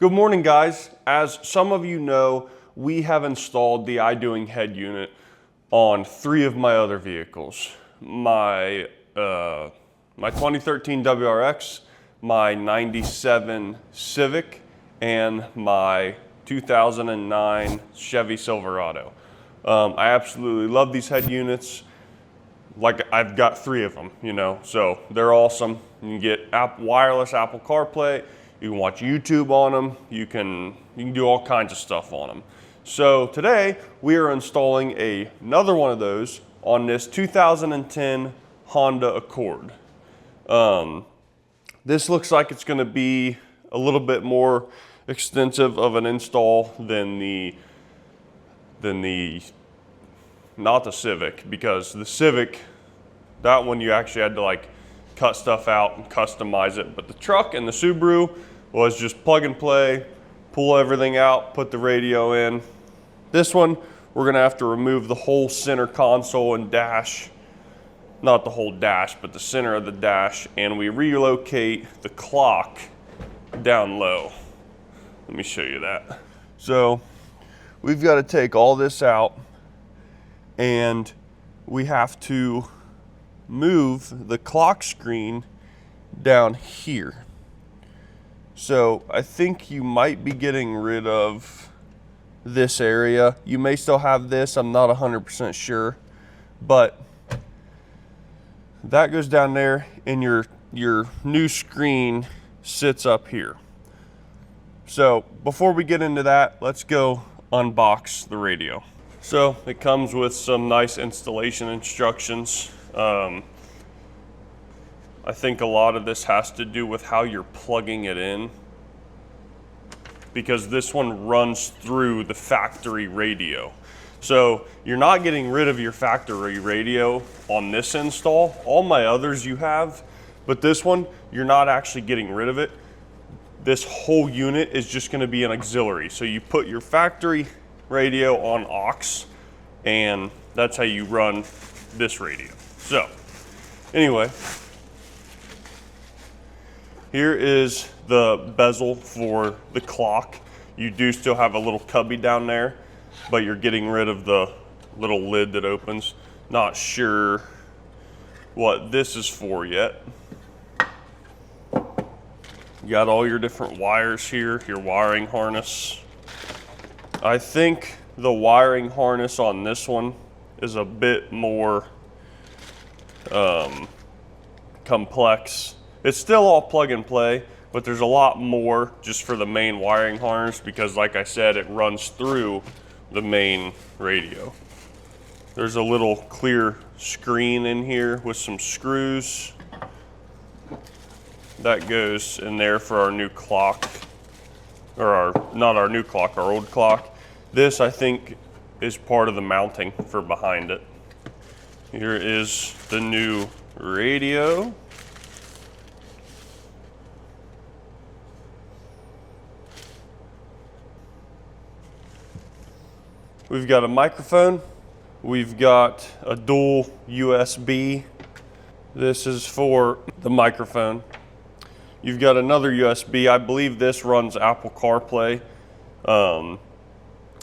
Good morning, guys. As some of you know, we have installed the Idoing head unit on 3 of my other vehicles. My 2013 WRX, my 97 Civic, and my 2009 Chevy Silverado. I absolutely love these head units. Like, I've got 3 of them, you know, so they're awesome. You can get wireless Apple CarPlay. You can watch YouTube on them. You can do all kinds of stuff on them. So today we are installing another one of those on this 2010 Honda Accord. This looks like it's going to be a little bit more extensive of an install than not the Civic, because the Civic, that one you actually had to like cut stuff out and customize it. But the truck and the Subaru was just plug and play, pull everything out, put the radio in. This one, we're gonna have to remove the whole center console and dash, not the whole dash, but the center of the dash, and we relocate the clock down low. Let me show you that. So we've got to take all this out, and we have to move the clock screen down here. So I think you might be getting rid of this area. You may still have this, I'm not 100% sure, but that goes down there, and your new screen sits up here. So before we get into that, let's go unbox the radio. So it comes with some nice installation instructions. I think a lot of this has to do with how you're plugging it in, because this one runs through the factory radio. So you're not getting rid of your factory radio on this install. All my others you have, but this one, you're not actually getting rid of it. This whole unit is just gonna be an auxiliary. So you put your factory radio on aux, and that's how you run this radio. So anyway, here is the bezel for the clock. You do still have a little cubby down there, but you're getting rid of the little lid that opens. Not sure what this is for yet. You got all your different wires here, your wiring harness. I think the wiring harness on this one is a bit more complex. It's still all plug and play, but there's a lot more just for the main wiring harness, because like I said, it runs through the main radio. There's a little clear screen in here with some screws. That goes in there for our new clock, or not our new clock, our old clock. This, I think, is part of the mounting for behind it. Here is the new radio. We've got a microphone. We've got a dual USB. This is for the microphone. You've got another USB. I believe this runs Apple CarPlay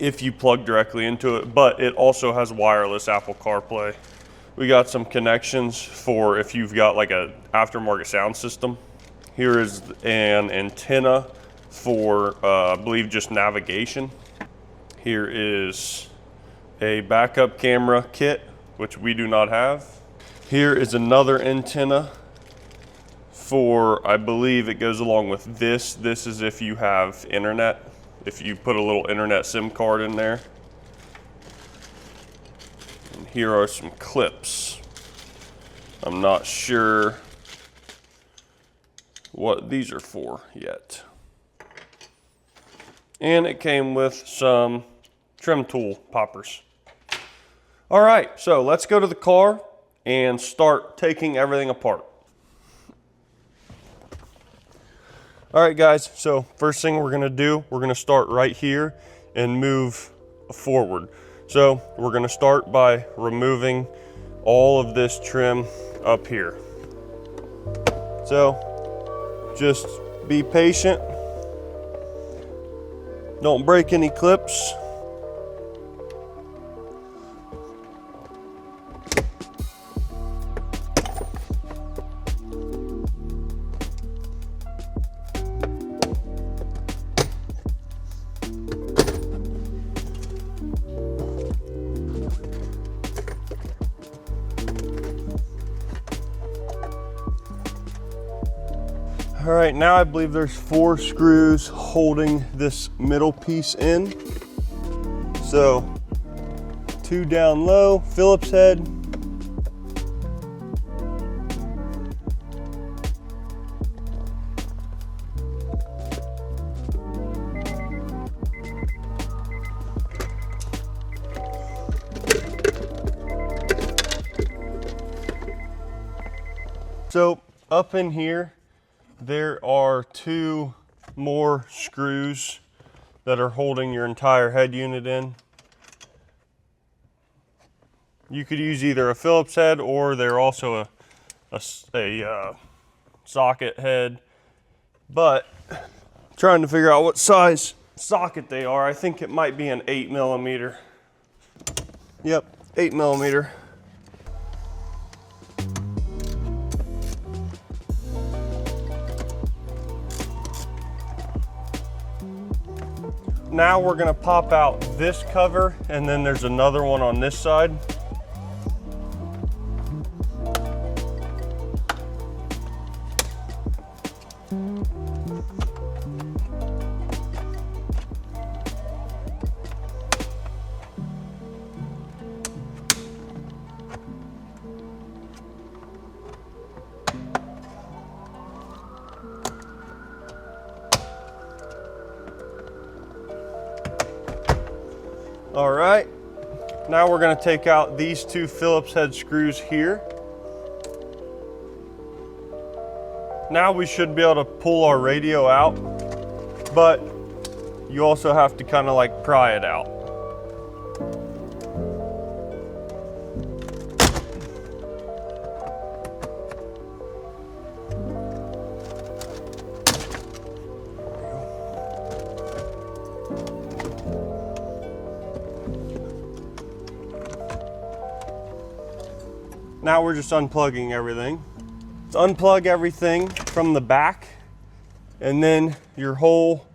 if you plug directly into it, but it also has wireless Apple CarPlay. We got some connections for if you've got like a aftermarket sound system. Here is an antenna for, I believe, just navigation. Here is a backup camera kit, which we do not have. Here is another antenna for, I believe it goes along with this. This is if you have internet, if you put a little internet SIM card in there. And here are some clips. I'm not sure what these are for yet. And it came with some trim tool poppers. All right, so let's go to the car and start taking everything apart. All right, guys, so first thing we're gonna do, we're gonna start right here and move forward. So we're gonna start by removing all of this trim up here. So just be patient. Don't break any clips. All right, now I believe there's 4 screws holding this middle piece in. So 2 down low, Phillips head. So up in here, there are 2 more screws that are holding your entire head unit in. You could use either a Phillips head, or they're also a socket head, but trying to figure out what size socket they are. I think it might be an 8mm. Yep, 8mm. Now we're gonna pop out this cover, and then there's another one on this side. All right, now we're gonna take out these 2 Phillips head screws here. Now we should be able to pull our radio out, but you also have to kind of like pry it out. Now we're just unplugging everything. Let's unplug everything from the back, and then your whole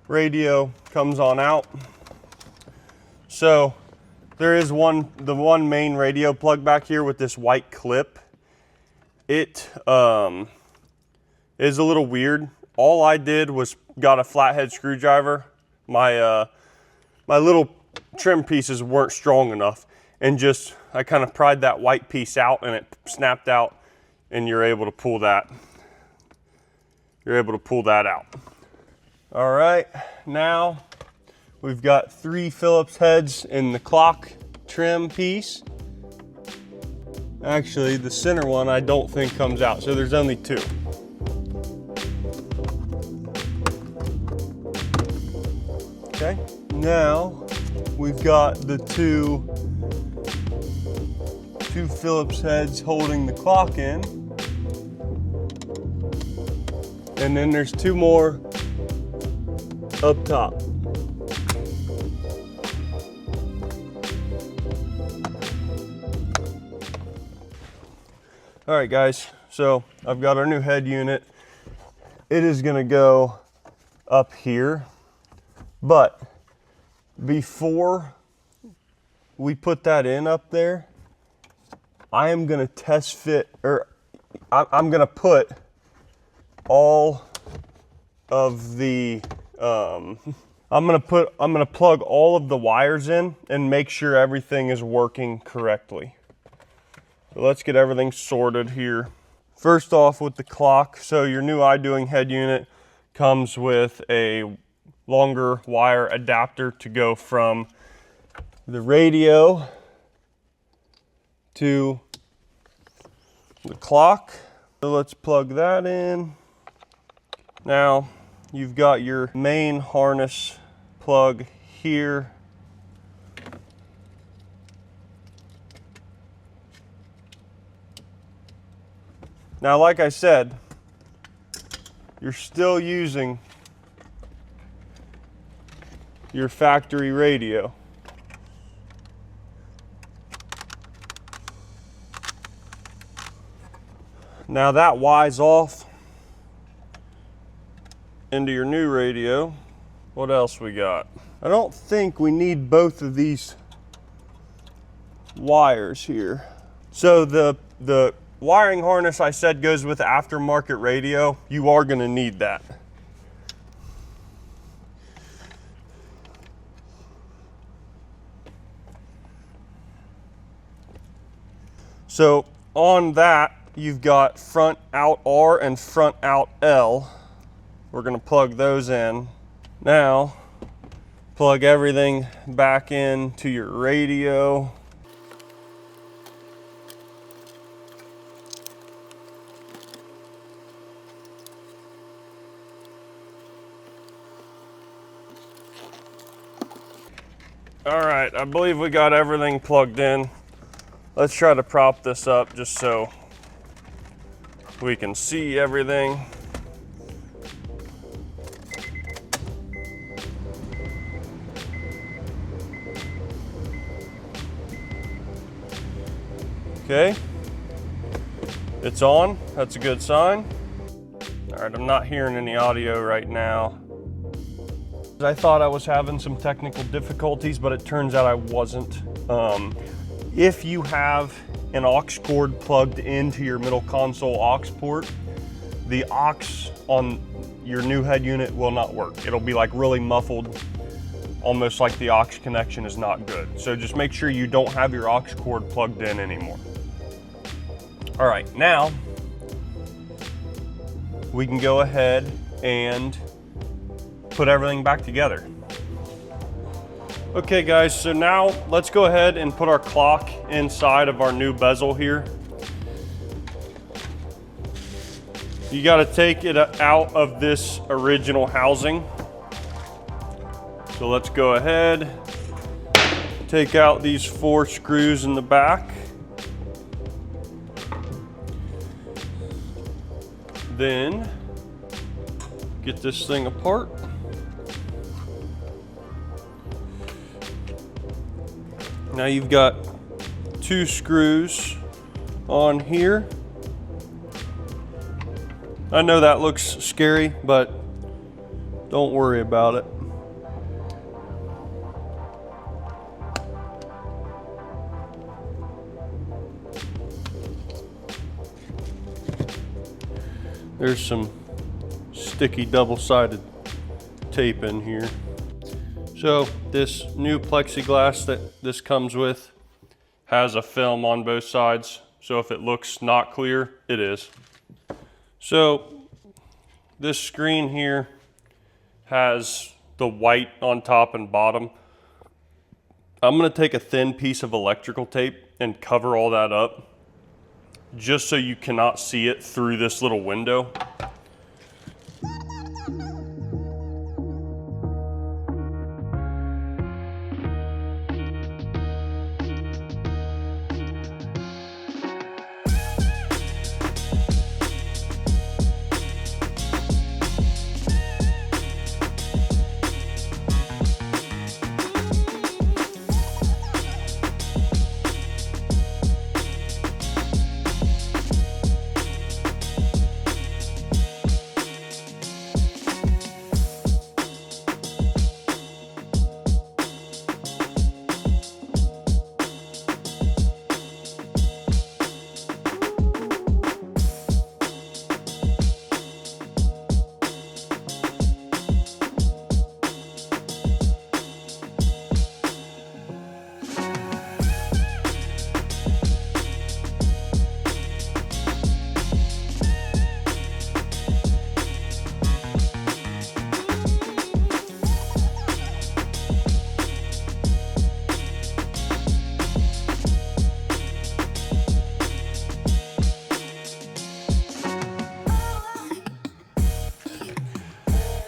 radio comes on out. So there is the one main radio plug back here with this white clip. It is a little weird. All I did was got a flathead screwdriver. My little trim pieces weren't strong enough, and I kind of pried that white piece out, and it snapped out, and you're able to pull that. You're able to pull that out. All right, now we've got 3 Phillips heads in the clock trim piece. Actually, the center one I don't think comes out, so there's only 2. Okay, now we've got the two Phillips heads holding the clock in. And then there's 2 more up top. All right, guys, so I've got our new head unit. It is gonna go up here, but before we put that in up there, I am gonna test fit, or I'm gonna put all of the, I'm gonna plug all of the wires in and make sure everything is working correctly. So let's get everything sorted here. First off with the clock, so your new Idoing head unit comes with a longer wire adapter to go from the radio to the clock. So let's plug that in. Now you've got your main harness plug here. Now, like I said, you're still using your factory radio. Now that Y's off into your new radio. What else we got? I don't think we need both of these wires here. So the wiring harness I said goes with the aftermarket radio. You are gonna need that. So on that, you've got front out R and front out L. We're gonna plug those in. Now, plug everything back into your radio. All right, I believe we got everything plugged in. Let's try to prop this up just so we can see everything. Okay, it's on, that's a good sign. All right, I'm not hearing any audio right now. I thought I was having some technical difficulties, but it turns out I wasn't. If you have an aux cord plugged into your middle console aux port, the aux on your new head unit will not work. It'll be like really muffled, almost like the aux connection is not good. So just make sure you don't have your aux cord plugged in anymore. All right, now we can go ahead and put everything back together. Okay guys, so now let's go ahead and put our clock inside of our new bezel here. You got to take it out of this original housing. So let's go ahead, take out these 4 screws in the back. Then get this thing apart. Now you've got 2 screws on here. I know that looks scary, but don't worry about it. There's some sticky double-sided tape in here. So this new plexiglass that this comes with has a film on both sides. So if it looks not clear, it is. So this screen here has the white on top and bottom. I'm gonna take a thin piece of electrical tape and cover all that up, just so you cannot see it through this little window.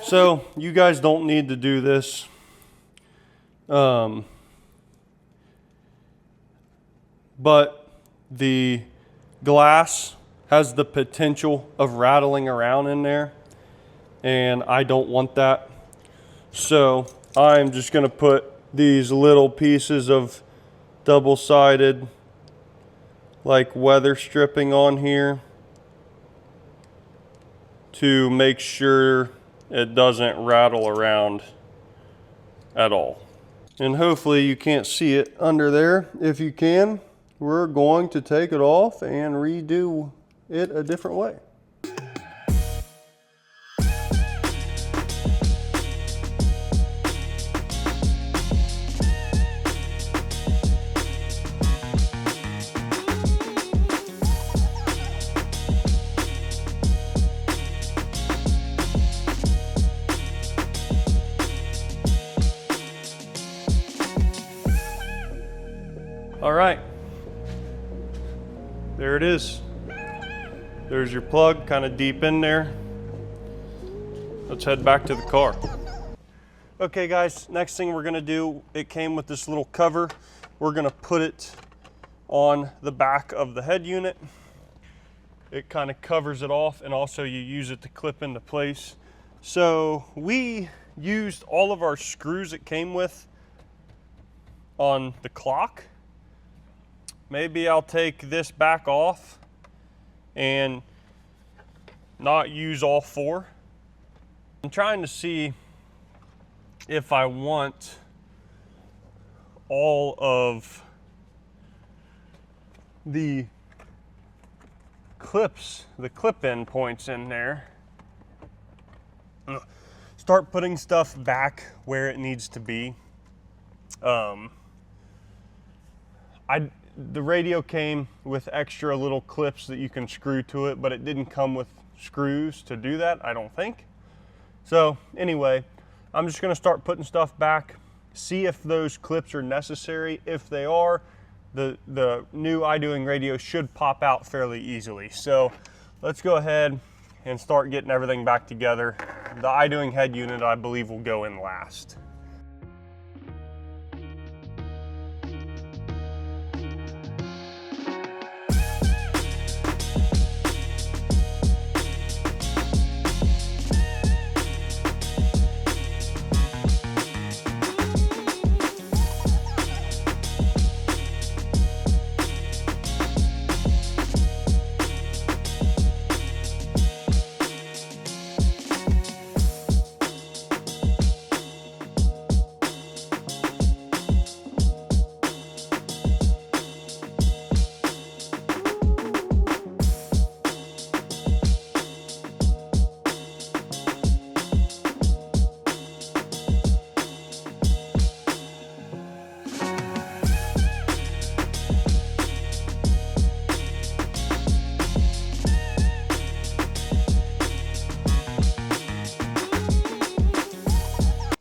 So you guys don't need to do this. But the glass has the potential of rattling around in there, and I don't want that. So I'm just gonna put these little pieces of double-sided like weather stripping on here to make sure it doesn't rattle around at all. And hopefully you can't see it under there. If you can, we're going to take it off and redo it a different way. All right, there it is. There's your plug, kind of deep in there. Let's head back to the car. Okay guys, next thing we're gonna do, it came with this little cover. We're gonna put it on the back of the head unit. It kind of covers it off, and also you use it to clip into place. So we used all of our screws it came with on the clock. Maybe I'll take this back off and not use all four. I'm trying to see if I want all of the clips, the clip-in points in there. Start putting stuff back where it needs to be. The radio came with extra little clips that you can screw to it, but it didn't come with screws to do that, I don't think. So anyway, I'm just gonna start putting stuff back, see if those clips are necessary. If they are, the new Idoing radio should pop out fairly easily. So let's go ahead and start getting everything back together. The Idoing head unit, I believe, will go in last.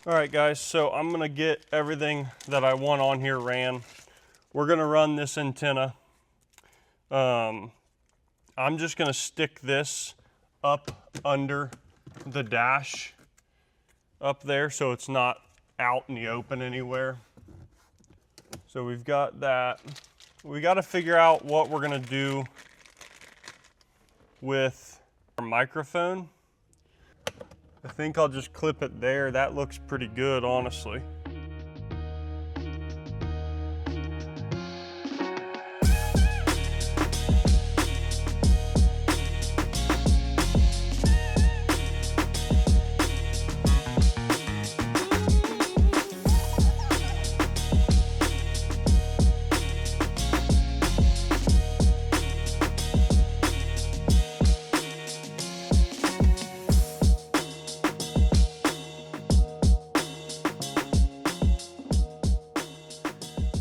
All right guys, so I'm gonna get everything that I want on here ran. We're gonna run this antenna. I'm just gonna stick this up under the dash up there so it's not out in the open anywhere. So we've got that. We gotta figure out what we're gonna do with our microphone. I think I'll just clip it there. That looks pretty good, honestly.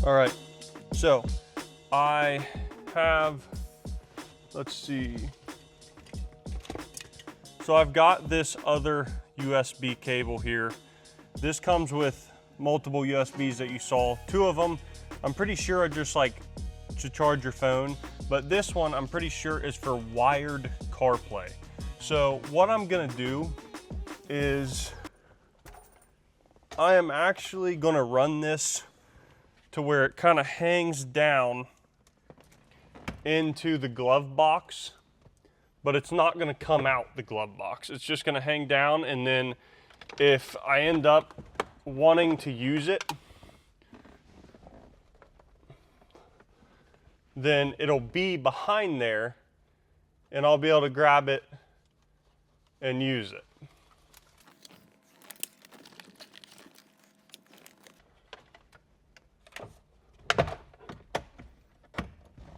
All right, so I have, let's see. So I've got this other USB cable here. This comes with multiple USBs that you saw. Two of them, I'm pretty sure are just like to charge your phone, but this one I'm pretty sure is for wired CarPlay. So what I'm gonna do is I am actually gonna run this to where it kind of hangs down into the glove box, but it's not going to come out the glove box. It's just going to hang down, and then if I end up wanting to use it, then it'll be behind there and I'll be able to grab it and use it.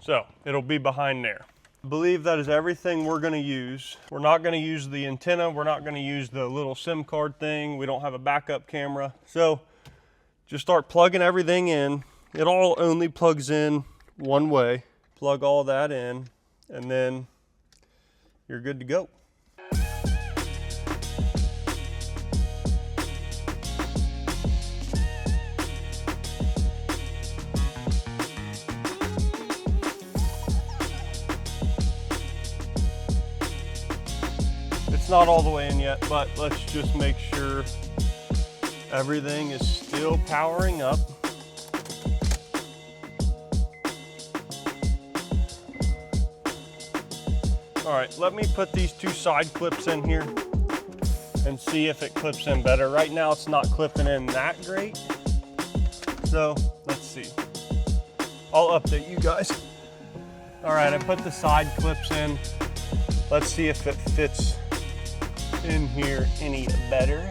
So it'll be behind there. I believe that is everything we're gonna use. We're not gonna use the antenna. We're not gonna use the little SIM card thing. We don't have a backup camera. So just start plugging everything in. It all only plugs in one way. Plug all that in and then you're good to go. It's not all the way in yet, but let's just make sure everything is still powering up. All right, let me put these two side clips in here and see if it clips in better. Right now it's not clipping in that great. So let's see. I'll update you guys. All right, I put the side clips in. Let's see if it fits in here any better.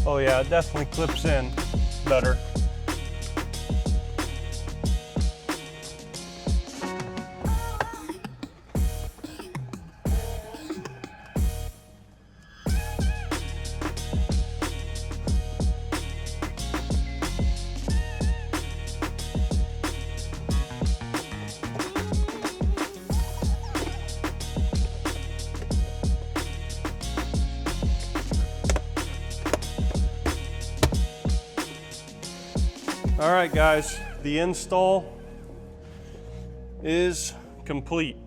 Oh yeah, it definitely clips in better. All right, guys, the install is complete.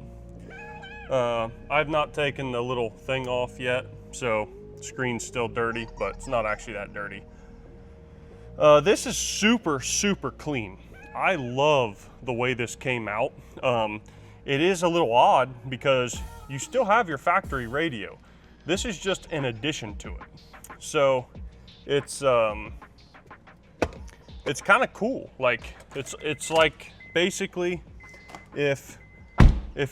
I've not taken the little thing off yet, so the screen's still dirty, but it's not actually that dirty. This is super, super clean. I love the way this came out. It is a little odd because you still have your factory radio. This is just an addition to it. So it's kind of cool. Like it's like basically if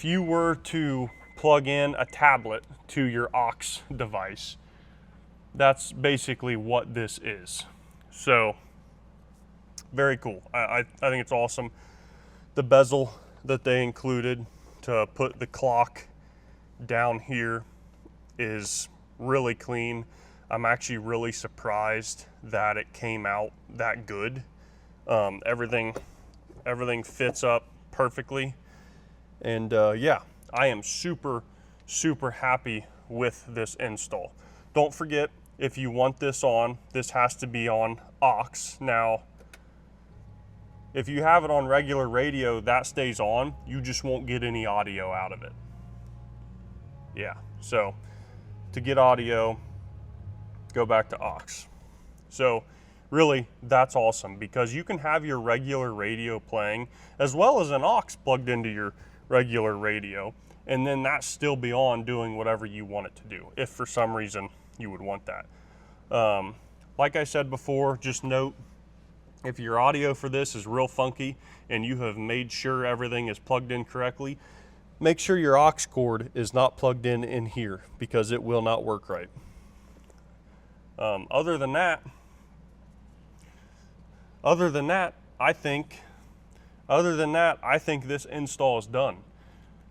you were to plug in a tablet to your aux device, that's basically what this is. So very cool. I think it's awesome. The bezel that they included to put the clock down here is really clean. I'm actually really surprised that it came out that good. Everything fits up perfectly. And yeah, I am super, super happy with this install. Don't forget, if you want this on, this has to be on aux. Now, if you have it on regular radio, that stays on. You just won't get any audio out of it. Yeah, so to get audio, go back to aux. So really, that's awesome because you can have your regular radio playing as well as an aux plugged into your regular radio, and then that still be on doing whatever you want it to do, if for some reason you would want that. Like I said before, just note, if your audio for this is real funky and you have made sure everything is plugged in correctly, make sure your aux cord is not plugged in here because it will not work right. Other than that, I think this install is done.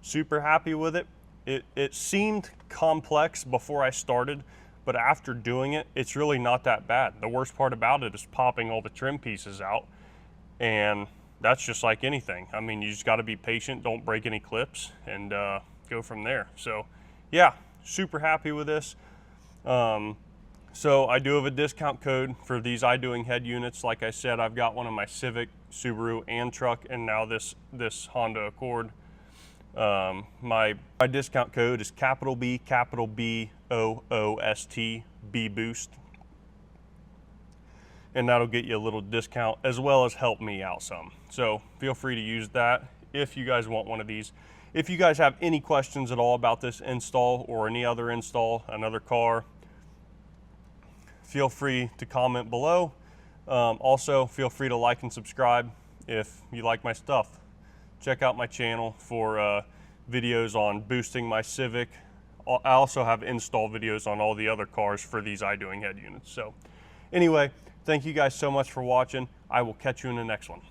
Super happy with it. It seemed complex before I started, but after doing it, it's really not that bad. The worst part about it is popping all the trim pieces out, and that's just like anything. I mean, you just got to be patient, don't break any clips, and go from there. So yeah, super happy with this. So I do have a discount code for these Idoing head units. Like I said, I've got one on my Civic, Subaru, and truck, and now this Honda Accord. My discount code is capital B, capital BOOST, BBoost. And that'll get you a little discount as well as help me out some. So feel free to use that if you guys want one of these. if you guys have any questions at all about this install or any other install, another car, feel free to comment below. Also, feel free to like and subscribe if you like my stuff. Check out my channel for videos on boosting my Civic. I also have install videos on all the other cars for these Idoing head units. So anyway, thank you guys so much for watching. I will catch you in the next one.